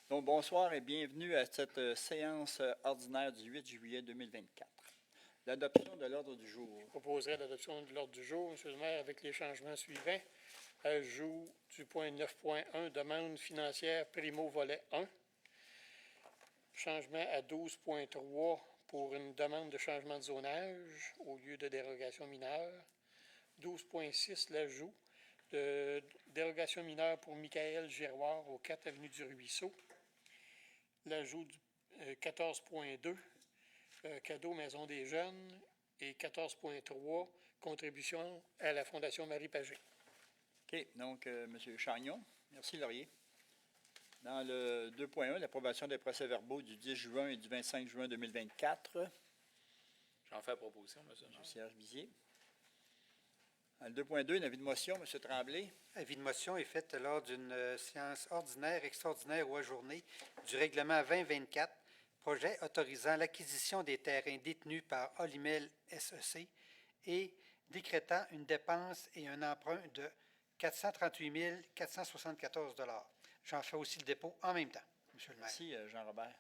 Donc, bonsoir et bienvenue à cette séance ordinaire du 8 juillet 2024. L'adoption de l'ordre du jour. Je proposerai l'adoption de l'ordre du jour, M. le maire, avec les changements suivants. Ajout du point 9.1, demande financière primo volet 1. Changement à 12.3 pour une demande de changement de zonage au lieu de dérogation mineure. 12.6, l'ajout de dérogation mineure pour Michael Giroir au 4 avenue du Ruisseau. L'ajout du 14.2, cadeau Maison des Jeunes, et 14.3, contribution à la Fondation Marie Pagé. OK. Donc, M. Chagnon. Merci, Laurier. Dans le 2.1, l'approbation des procès-verbaux du 10 juin et du 25 juin 2024. J'en fais la proposition, M. M. Serge Bizier. Dans le 2.2, un avis de motion, M. Tremblay. Avis de motion est fait lors d'une séance ordinaire, extraordinaire ou ajournée du règlement 2024, projet autorisant l'acquisition des terrains détenus par Olimel SEC et décrétant une dépense et un emprunt de 438 474 $. J'en fais aussi le dépôt en même temps, M. le maire. Merci, Jean-Robert.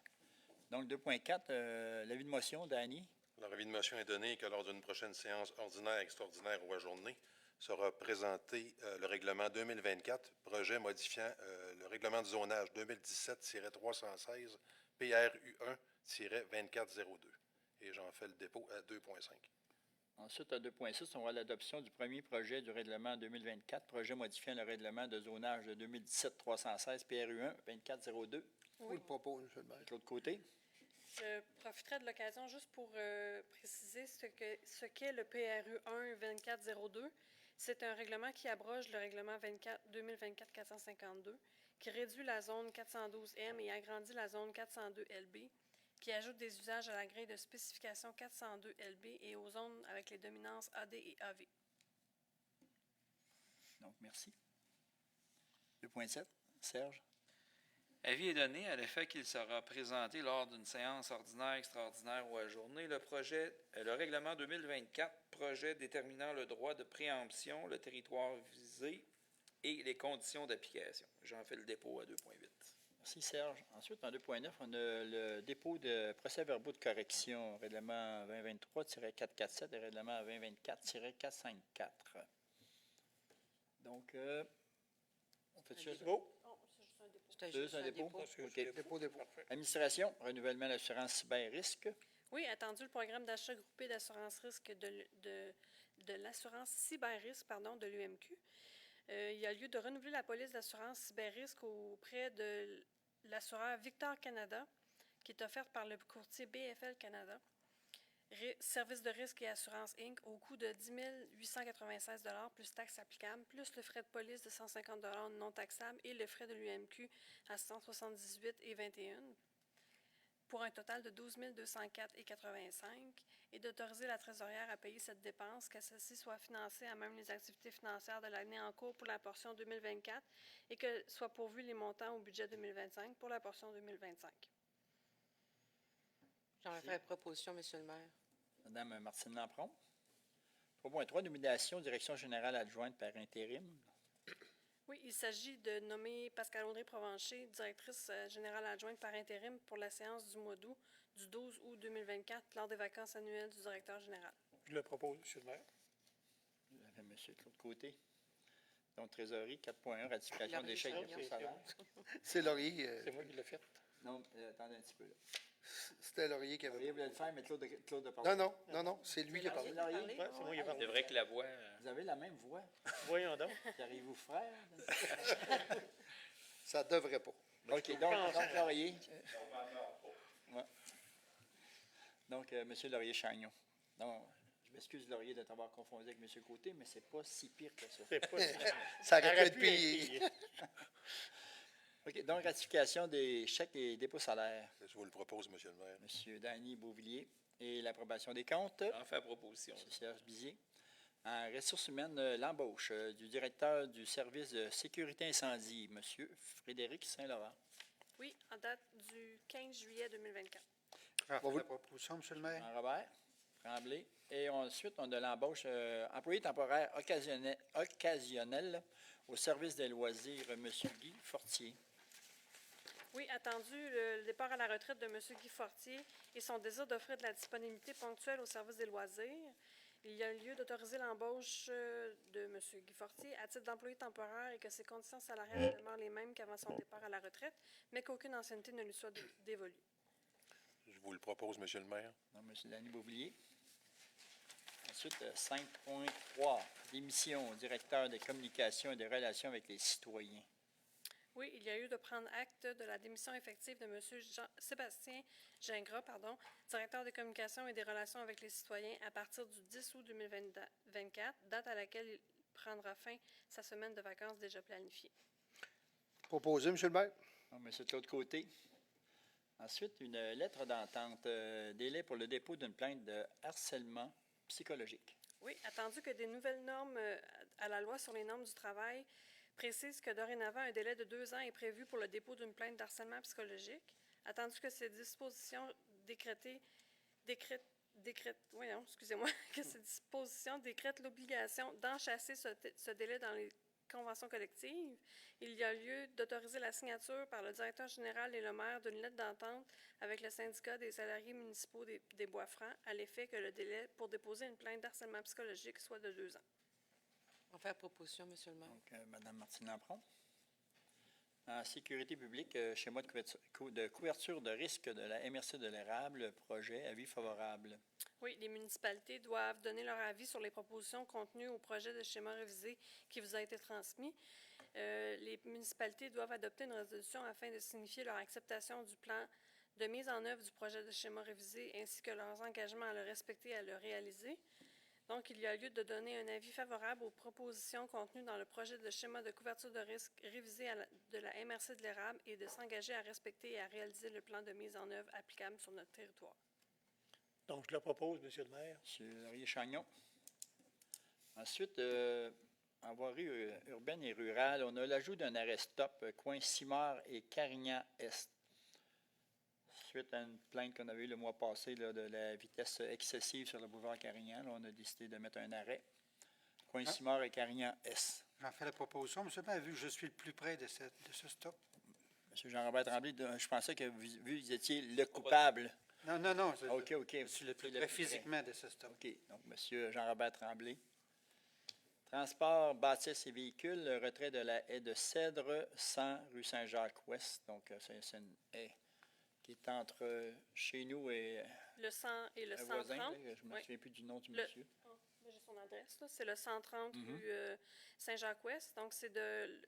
Donc, 2.4, l'avis de motion, Dany. L'avis de motion est donné que lors d'une prochaine séance ordinaire, extraordinaire ou ajournée, sera présenté le règlement 2024, projet modifiant le règlement de zonage 2017-316 PRU1-2402. Et j'en fais le dépôt à 2.5. Ensuite, à 2.6, on voit l'adoption du premier projet du règlement 2024, projet modifiant le règlement de zonage de 2017-316 PRU1-2402. Oui, le propos, M. le maire. De l'autre côté. Je profiterai de l'occasion juste pour préciser ce qu'est le PRU 1-2402. C'est un règlement qui abroge le règlement 2024-452, qui réduit la zone 412M et agrandit la zone 402LB, qui ajoute des usages à la grille de spécification 402LB et aux zones avec les dominances AD et AV. Donc, merci. 2.7, Serge. Avis est donné à l'effet qu'il sera présenté lors d'une séance ordinaire, extraordinaire ou ajournée le règlement 2024, projet déterminant le droit de préemption, le territoire visé et les conditions d'application. J'en fais le dépôt à 2.8. Merci, Serge. Ensuite, en 2.9, on a le dépôt de procès-verbaux de correction, règlement 2023-447 et règlement 2024-454. Donc, on fait ça. Dépôt. C'est juste un dépôt. C'est un dépôt. OK. Administration, renouvellement de l'assurance cyber-risque. Oui, attendu le programme d'achat groupé d'assurance risque de l'assurance cyber-risque de l'UMQ. Il y a lieu de renouveler la police d'assurance cyber-risque auprès de l'assureur Victor Canada, qui est offerte par le courtier BFL Canada. Service de risque et assurance Inc. au coût de 10 896 $ plus taxes applicables, plus le frais de police de 150 $ non taxables et le frais de l'UMQ à 178,21 $, pour un total de 12 204,85 $, et d'autoriser la trésorière à payer cette dépense, que celle-ci soit financée à même les activités financières de l'année en cours pour la portion 2024 et que soient pourvus les montants au budget 2025 pour la portion 2025. J'en fais la proposition, M. le maire. Mme Martine Lampron. 3.3, nomination direction générale adjointe par intérim. Oui, il s'agit de nommer Pascal Audrey Provencher, directrice générale adjointe par intérim pour la séance du mois d'août, du 12 août 2024, lors des vacances annuelles du directeur général. Je le propose, M. le maire. Vous avez M. Claude Côté. Donc, trésorerie, 4.1, ratification des chèques de salaire. C'est Laurier. C'est moi qui l'ai fait. Non, attendez un petit peu. Là. C'était Laurier qui avait... Laurier voulait le faire, mais Claude a parlé. Non, c'est lui qui a parlé. Laurier? Ouais, c'est moi qui ai parlé. C'est vrai que la voix... Vous avez la même voix. Voyons donc. Qu'arrivez-vous frère? Ça devrait pas. OK, donc Laurier. Ouais. Donc, M. Laurier-Chagnon. Donc, je m'excuse, Laurier, de t'avoir confondu avec M. Côté, mais c'est pas si pire que ça. C'est pas Ça aurait pu aurait être pu payé. être OK, donc ratification des chèques et dépôts salaires. Je vous le propose, M. le maire. M. Dany Beauvillier. Et l'approbation des comptes. J'en fais la proposition. M. Serge Bizier. En ressources humaines, l'embauche du directeur du service de sécurité incendie, M. Frédéric Saint-Laurent. Oui, en date du 15 juillet 2024. J'en fais la proposition, M. le maire. Jean-Robert Tremblay. Et ensuite, on a l'embauche employé temporaire occasionnel au service des loisirs, M. Guy Fortier. Oui, attendu le départ à la retraite de M. Guy Fortier et son désir d'offrir de la disponibilité ponctuelle au service des loisirs, il y a lieu d'autoriser l'embauche de M. Guy Fortier à titre d'employé temporaire et que ses conditions salariales demeurent les mêmes qu'avant son départ à la retraite, mais qu'aucune ancienneté ne lui soit dévolue. Je vous le propose, Monsieur le maire. Donc, M. Danny Beauvillier. Ensuite, 5.3, démission au directeur des communications et des relations avec les citoyens. Oui, il y a eu de prendre acte de la démission effective de M. Sébastien Gingras, directeur des communications et des relations avec les citoyens, à partir du 10 août 2024, date à laquelle il prendra fin sa semaine de vacances déjà planifiée. Proposé, Monsieur le maire. Donc, M. Claude Côté. Ensuite, une lettre d'entente, délai pour le dépôt d'une plainte de harcèlement psychologique. Oui, attendu que des nouvelles normes à la loi sur les normes du travail précisent que dorénavant, un délai de 2 ans est prévu pour le dépôt d'une plainte d'harcèlement psychologique, attendu que ces dispositions décrètent l'obligation d'enchasser ce délai dans les conventions collectives, il y a lieu d'autoriser la signature par le directeur général et le maire d'une lettre d'entente avec le syndicat des salariés municipaux des Bois-Francs à l'effet que le délai pour déposer une plainte d'harcèlement psychologique soit de 2 ans. On va faire proposition, Monsieur le maire. Donc, Mme Martine-Lampron. En sécurité publique, schéma de couverture de risque de la MRC de l'érable, projet, avis favorable. Oui, les municipalités doivent donner leur avis sur les propositions contenues au projet de schéma révisé qui vous a été transmis. Les municipalités doivent adopter une résolution afin de signifier leur acceptation du plan de mise en œuvre du projet de schéma révisé ainsi que leurs engagements à le respecter et à le réaliser. Donc, il y a lieu de donner un avis favorable aux propositions contenues dans le projet de schéma de couverture de risque révisé de la MRC de l'érable et de s'engager à respecter et à réaliser le plan de mise en œuvre applicable sur notre territoire. Donc, je le propose, Monsieur le maire. M. Laurier-Chagnon. Ensuite, en voirie urbaine et rurale, on a l'ajout d'un arrêt stop, coin Simard et Carignan-Est. Suite à une plainte qu'on avait eue le mois passé là, de la vitesse excessive sur le boulevard Carignan, là, on a décidé de mettre un arrêt. Coin Simard et Carignan-Est. J'en fais la proposition. Monsieur le maire, vu que je suis le plus près de ce stop. M. Jean-Robert Tremblay, je pensais que vu que vous étiez le coupable. Non, non, non. OK. Je suis le plus près physiquement de ce stop. OK. Donc, M. Jean-Robert Tremblay. Transport, bâtisses et véhicules, le retrait de la haie de cèdre 100 rue Saint-Jacques-Ouest. Donc, c'est une haie qui est entre chez nous et Le 100 et le un 130. voisin. Là, je ne me Oui. souviens plus du nom du monsieur. J'ai son adresse, là. C'est le 130 rue Saint-Jacques-Ouest. Donc, c'est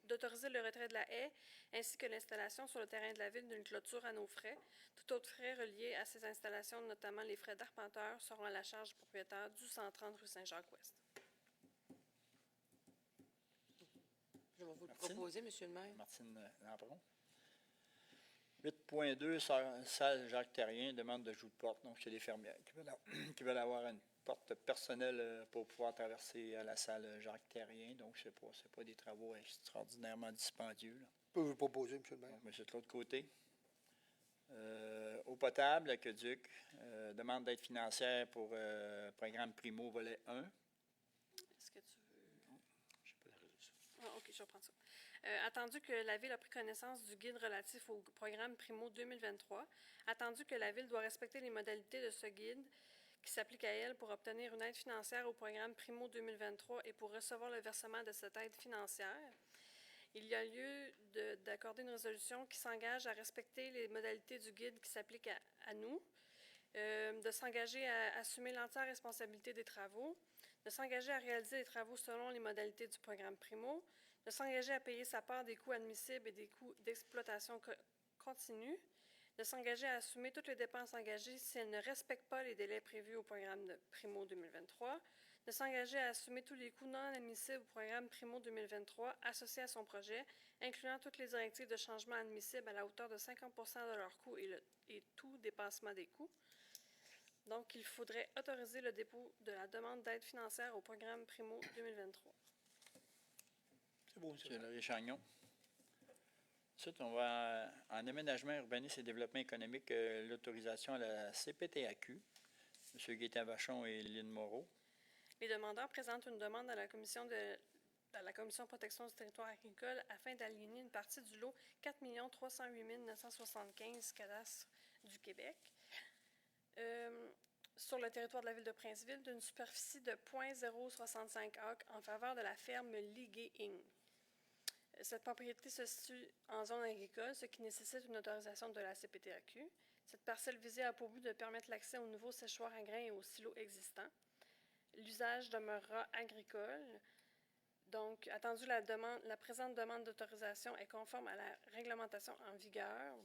d'autoriser le retrait de la haie ainsi que l'installation sur le terrain de la ville d'une clôture à nos frais. Tout autre frais relié à ces installations, notamment les frais d'arpenteur, seront à la charge du propriétaire du 130 rue Saint-Jacques-Ouest. Je vais vous le Martine? proposer, Monsieur le maire. Martine Lampron. 8.2, salle Jacques Terrien, demande d'ajout de porte. Donc, c'est les fermières qui veulent avoir une porte personnelle pour pouvoir traverser à la salle Jacques Terrien. Donc, ce n'est pas des travaux extraordinairement dispendieux. Là. Je peux vous le proposer, Monsieur le maire. Donc, M. Claude Côté. Eau potable, aqueduc, demande d'aide financière pour programme Primo, volet 1. Est-ce que tu veux... Ah, OK, je reprends ça. Attendu que la Ville a pris connaissance du guide relatif au programme Primo 2023, attendu que la Ville doit respecter les modalités de ce guide qui s'applique à elle pour obtenir une aide financière au programme Primo 2023 et pour recevoir le versement de cette aide financière, il y a lieu d'accorder une résolution qui s'engage à respecter les modalités du guide qui s'applique à nous, de s'engager à assumer l'entière responsabilité des travaux, de s'engager à réaliser les travaux selon les modalités du programme Primo, de s'engager à payer sa part des coûts admissibles et des coûts d'exploitation continue, de s'engager à assumer toutes les dépenses engagées si elles ne respectent pas les délais prévus au programme de Primo 2023, de s'engager à assumer tous les coûts non admissibles au programme Primo 2023 associés à son projet, incluant toutes les directives de changement admissibles à la hauteur de 50 de leurs coûts et tout dépassement des coûts. Donc, il faudrait autoriser le dépôt de la demande d'aide financière au programme Primo 2023. C'est beau, Monsieur le M. maire. Laurier-Chagnon. Ensuite, on va en aménagement, urbanisme et développement économique, l'autorisation à la CPTAQ. M. Gaétan Vachon et Lynne Moreau. Les demandeurs présentent une demande à la Commission de à la Commission de protection du territoire agricole afin d'aligner une partie du lot 4 308 975 cadastres du Québec sur le territoire de la ville de Princeville d'une superficie de 0,065 acres en faveur de la ferme Ligué Inc. Cette propriété se situe en zone agricole, ce qui nécessite une autorisation de la CPTAQ. Cette parcelle visée a pour but de permettre l'accès aux nouveaux séchoirs à grains et aux silos existants. L'usage demeurera agricole. Donc, attendu la présente demande d'autorisation est conforme à la réglementation en vigueur.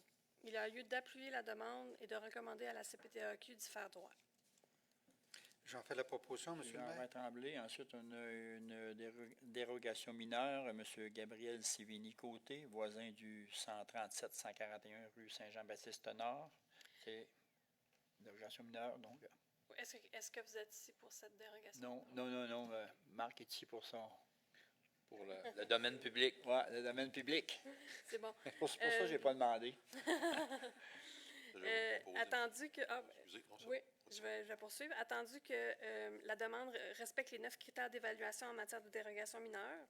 Il y a lieu d'appuyer la demande et de recommander à la CPTAQ d'y faire droit. J'en fais la proposition, M. le maire. Jean-Marc Tremblay. Ensuite, on a une dérogation mineure. M. Gabriel Sévigny-Côté, voisin du 137-141 rue Saint-Jean-Baptiste-Nord. C'est une dérogation mineure, donc. Est-ce que vous êtes ici pour cette dérogation? Non. Marc est ici pour son. Pour le domaine public. Oui, le domaine public. C'est bon. Pour ça que je n'ai pas demandé. Je vais vous proposer- Attendu que... Excusez, non, ça- oui, je vais poursuivre. Attendu que la demande respecte les 9 critères d'évaluation en matière de dérogation mineure,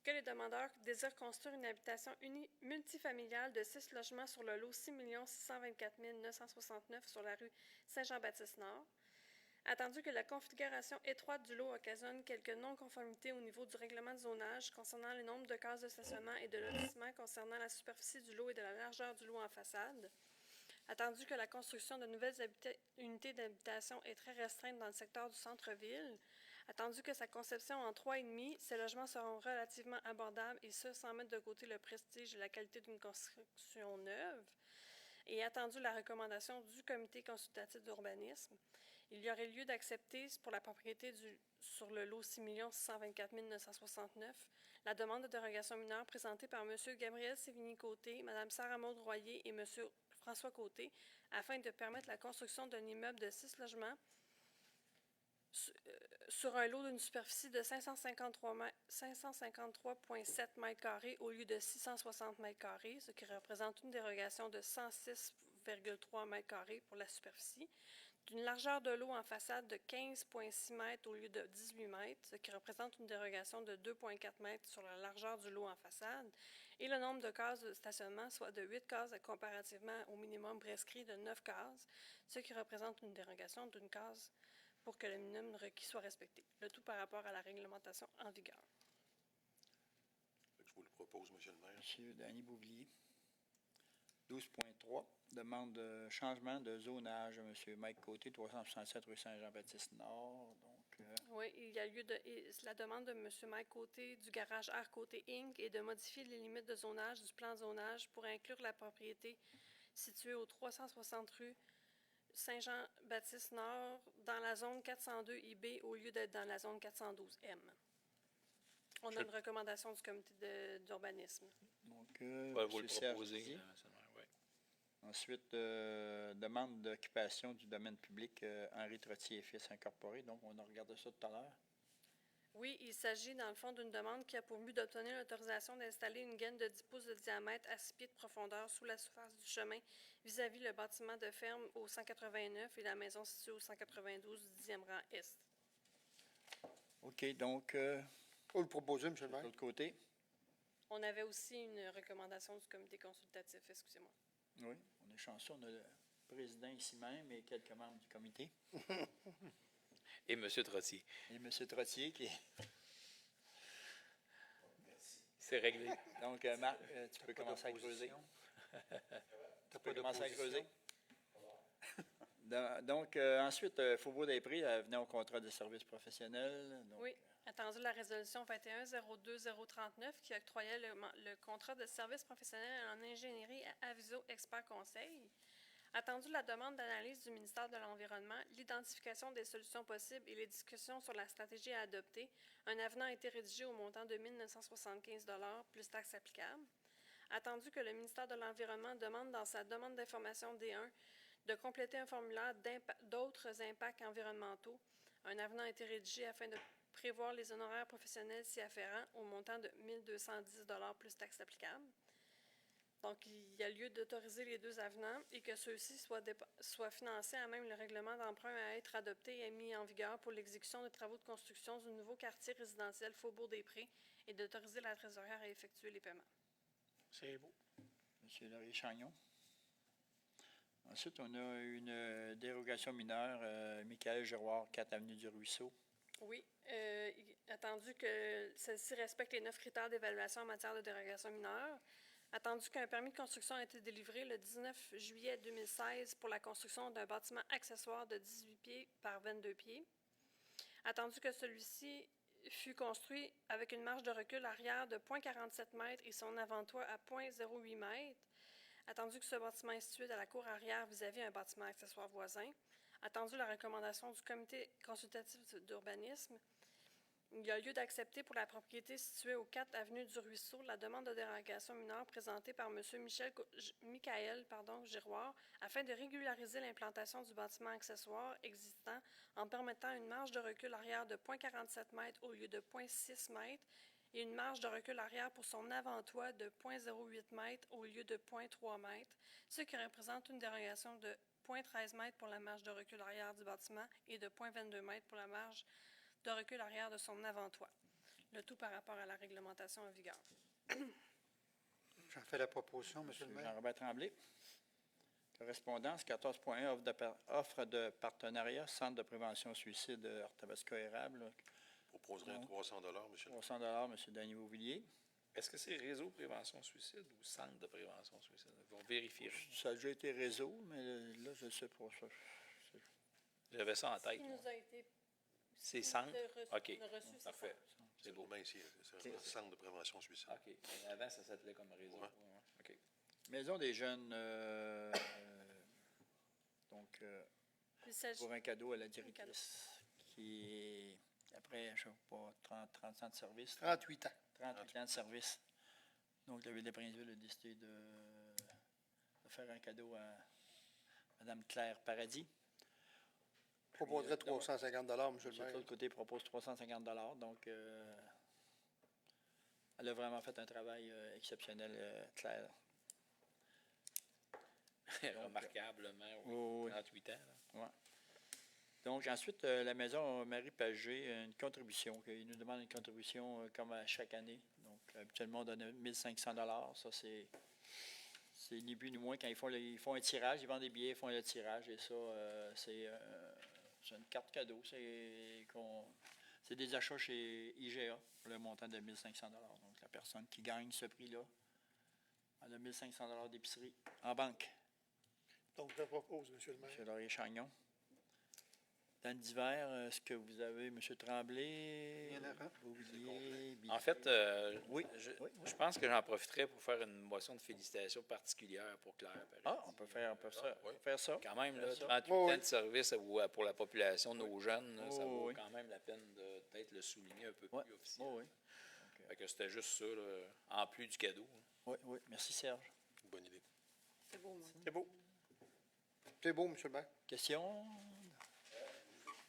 que les demandeurs désirent construire une habitation multifamiliale de 6 logements sur le lot 6 624 969 sur la rue Saint-Jean-Baptiste-Nord, attendu que la configuration étroite du lot occasionne quelques non-conformités au niveau du règlement de zonage concernant le nombre de cases de stationnement et de lotissement concernant la superficie du lot et de la largeur du lot en façade, attendu que la construction de nouvelles unités d'habitation est très restreinte dans le secteur du centre-ville, attendu que sa conception en 3,5, ces logements seront relativement abordables et ce, sans mettre de côté le prestige et la qualité d'une construction neuve, et attendu la recommandation du comité consultatif d'urbanisme, il y aurait lieu d'accepter pour la propriété sur le lot 6 624 969 la demande de dérogation mineure présentée par M. Gabriel Sévigny-Côté, Mme Sarah-Maud Royer et M. François Côté afin de permettre la construction d'un immeuble de 6 logements sur un lot d'une superficie de 553,7 m² au lieu de 660 m², ce qui représente une dérogation de 106,3 m² pour la superficie, d'une largeur de lot en façade de 15,6 m au lieu de 18 m, ce qui représente une dérogation de 2,4 m sur la largeur du lot en façade, et le nombre de cases de stationnement, soit de 8 cases comparativement au minimum prescrit de 9 cases, ce qui représente une dérogation d'une case pour que le minimum requis soit respecté, le tout par rapport à la réglementation en vigueur. Je vous le propose, M. le maire. M. Danny Bouvier. 12.3, demande de changement de zonage à M. Mike Côté, 367 rue Saint-Jean-Baptiste-Nord. Donc, Oui, il y a lieu de... La demande de M. Mike Côté du garage R Côté Inc. est de modifier les limites de zonage du plan de zonage pour inclure la propriété située au 360 rue Saint-Jean-Baptiste-Nord dans la zone 402 IB au lieu d'être dans la zone 412 M. On a une recommandation du comité d'urbanisme. donc Vous le M. Serge proposez, Didier. M. le maire, oui. Ensuite, demande d'occupation du domaine public Henri Trottier et Fils Incorporé. Donc, on a regardé ça tout à l'heure. Oui, il s'agit dans le fond d'une demande qui a pour but d'obtenir l'autorisation d'installer une gaine de 10 pouces de diamètre à 6 pieds de profondeur sous la surface du chemin vis-à-vis le bâtiment de ferme au 189 et la maison située au 192 du 10e rang Est. OK, donc, Faut le proposer, M. le de maire. l'autre côté. On avait aussi une recommandation du comité consultatif, excusez-moi. Oui, on est chanceux. On a le président ici même et quelques membres du comité. Et M. Trottier. Et M. Trottier qui est... C'est réglé. Donc, Marc, tu peux commencer à creuser. Tu peux commencer à creuser. Donc, ensuite, Faubourg-des-Prés venait au contrat de service professionnel. Donc, Oui, attendu la résolution 21-02-039 qui octroyait le contrat de service professionnel en ingénierie à Aviso Expert Conseil. Attendu la demande d'analyse du ministère de l'Environnement, l'identification des solutions possibles et les discussions sur la stratégie à adopter, un avenant a été rédigé au montant de 1 975 $ plus taxes applicables. Attendu que le ministère de l'Environnement demande dans sa demande d'information D1 de compléter un formulaire d'autres impacts environnementaux, un avenant a été rédigé afin de prévoir les honoraires professionnels s'y afférents au montant de 1 210 $ plus taxes applicables. Donc, il y a lieu d'autoriser les deux avenants et que ceux-ci soient financés à même le règlement d'emprunt à être adopté et mis en vigueur pour l'exécution des travaux de construction du nouveau quartier résidentiel Faubourg-des-Prés et d'autoriser la trésorière à effectuer les paiements. C'est beau. M. Laurier-Chagnon. Ensuite, on a une dérogation mineure, Michael Giroir, 4 avenue du Ruisseau. Oui, attendu que celle-ci respecte les 9 critères d'évaluation en matière de dérogation mineure, attendu qu'un permis de construction a été délivré le 19 juillet 2016 pour la construction d'un bâtiment accessoire de 18 pieds par 22 pieds, attendu que celui-ci fut construit avec une marge de recul arrière de 0,47 m et son avant-toit à 0,08 m, attendu que ce bâtiment est situé à la cour arrière vis-à-vis un bâtiment accessoire voisin, attendu la recommandation du comité consultatif d'urbanisme, il y a lieu d'accepter pour la propriété située au 4 avenue du Ruisseau la demande de dérogation mineure présentée par M. Michael Giroir afin de régulariser l'implantation du bâtiment accessoire existant en permettant une marge de recul arrière de 0,47 m au lieu de 0,6 m et une marge de recul arrière pour son avant-toit de 0,08 m au lieu de 0,3 m, ce qui représente une dérogation de 0,13 m pour la marge de recul arrière du bâtiment et de 0,22 m pour la marge de recul arrière de son avant-toit. Le tout par rapport à la réglementation en vigueur. J'en fais la proposition, M. le maire. Jean-Robert Tremblay. Correspondance 14.1, offre de partenariat, Centre de prévention suicide Arthabasca érable. Proposerai un Non. 300 M. le 300 M. Denis Beauvillier. Est-ce que c'est Réseau prévention suicide ou Centre de prévention suicide? On vérifie. Ça a déjà été réseau, mais là, je ne sais pas. J'avais ça en Ce tête. qui nous a été C'est Centre? OK. reçu, c'est Parfait. C'est beau. Bien ici, c'est le Centre de prévention suicide. OK. Mais avant, ça s'appelait comme Réseau. Ouais. OK. Maison des jeunes, donc, Il s'agit pour un cadeau à la directrice, qui est, après, je ne sais pas, 30 ans de service. 38 ans. 38 ans de service. Donc, la Ville de Princeville a décidé de faire un cadeau à Mme Claire Paradis. Je proposerais 350 M. le De maire. l'autre côté, propose 350 $. Donc, elle a vraiment fait un travail exceptionnel, Claire. Remarquablement, oui. Oui, oui. 38 ans. là. Ouais. Donc, ensuite, la maison Marie Pagé, une contribution. Il nous demande une contribution comme à chaque année. Donc, habituellement, on donne 1 500 $. Ça, c'est ni plus ni moins. Quand ils font un tirage, ils vendent des billets, ils font le tirage. Et ça, c'est une carte cadeau. C'est des achats chez IGA pour le montant de 1 500 $. Donc, la personne qui gagne ce prix-là, elle a 1 500 $ d'épicerie en banque. Donc, je propose, M. le maire. M. Laurier-Chagnon. Dans d'hiver, est-ce que vous avez M. Tremblay? Il y en a un. Beauvillier, En fait, Oui. je pense que j'en profiterai pour faire une motion de félicitations particulière pour Claire. Ah, on peut faire ça. Quand même, là, Faire ça. 38 Oui, oui. ans de service pour la population, nos jeunes, là, ça Oui, vaut oui. quand même la peine de peut-être le souligner un peu Oui, plus officiellement. oui. Fait que c'était juste ça, là, en plus du cadeau. Oui, oui. Merci, Serge. Bonne idée. C'est beau, moi. C'est beau. C'est beau, M. le maire. Question?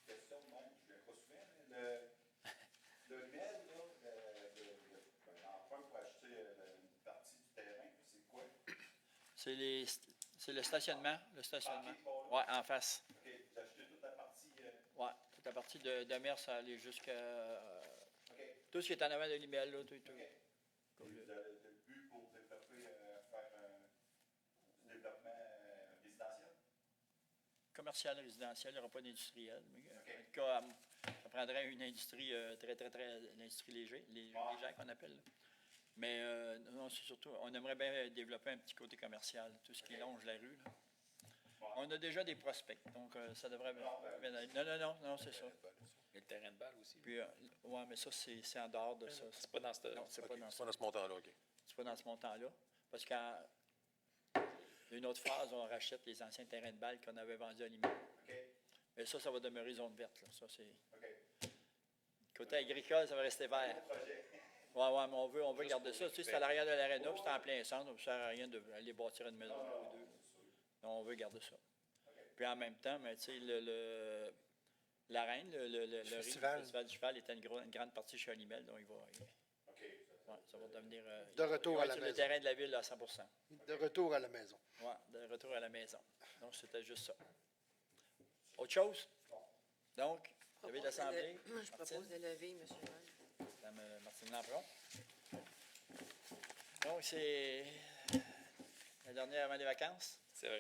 Question de même, je ne viens pas souvent, mais le MEL, l'emprunt pour acheter une partie du terrain, c'est quoi? C'est le stationnement. Parking, Oui, en face. OK, vous achetez toute la partie. Oui, toute la partie de mer, ça allait jusqu'à. OK. Tout ce qui est en avant de l'email, là. Tout. OK. Vous avez le but pour développer, faire du développement résidentiel? Commercial, résidentiel, il n'y aura pas d'industriel. Mais, OK. en tout cas, ça prendrait une industrie l'industrie légère qu'on appelle. Là. Mais non, c'est surtout, on aimerait bien développer un petit côté commercial, tout ce qui longe la rue. Là. On a déjà des prospects, donc ça devrait bien aller. Non, c'est ça. Il y a le terrain de balle aussi. Puis, ouais, mais ça, c'est en dehors de ça. C'est pas dans ce... Non, c'est OK, pas dans c'est pas dans ce montant-là, OK. C'est pas dans ce montant-là. Parce qu'à une autre phase, on rachète les anciens terrains de balle qu'on avait vendus à l'immeuble. OK. Mais ça va demeurer zone verte. Là. Ça, c'est... OK. Côté agricole, ça va rester vert. Projet. Ouais, mais on veut Juste garder pour ça. Tu sais, récupérer. c'est à l'arrière de l'aréna, puis c'est en plein centre. Ça ne sert à rien d'aller bâtir une maison ou deux. Donc, on veut garder ça. Puis en même temps, mais, tu sais, l'arène, le festival. festival du cheval était une grande partie chez Olimel, donc OK. ça va devenir... De retour il va à être la sur le maison. terrain de la ville à 100%. De retour à la maison. Oui, de retour à la maison. Donc, c'était juste ça. Autre chose? Donc, vous avez l'Assemblée. Je propose de lever, M. le maire. Madame Martine Lampron. Donc, c'est la dernière avant les vacances. C'est vrai.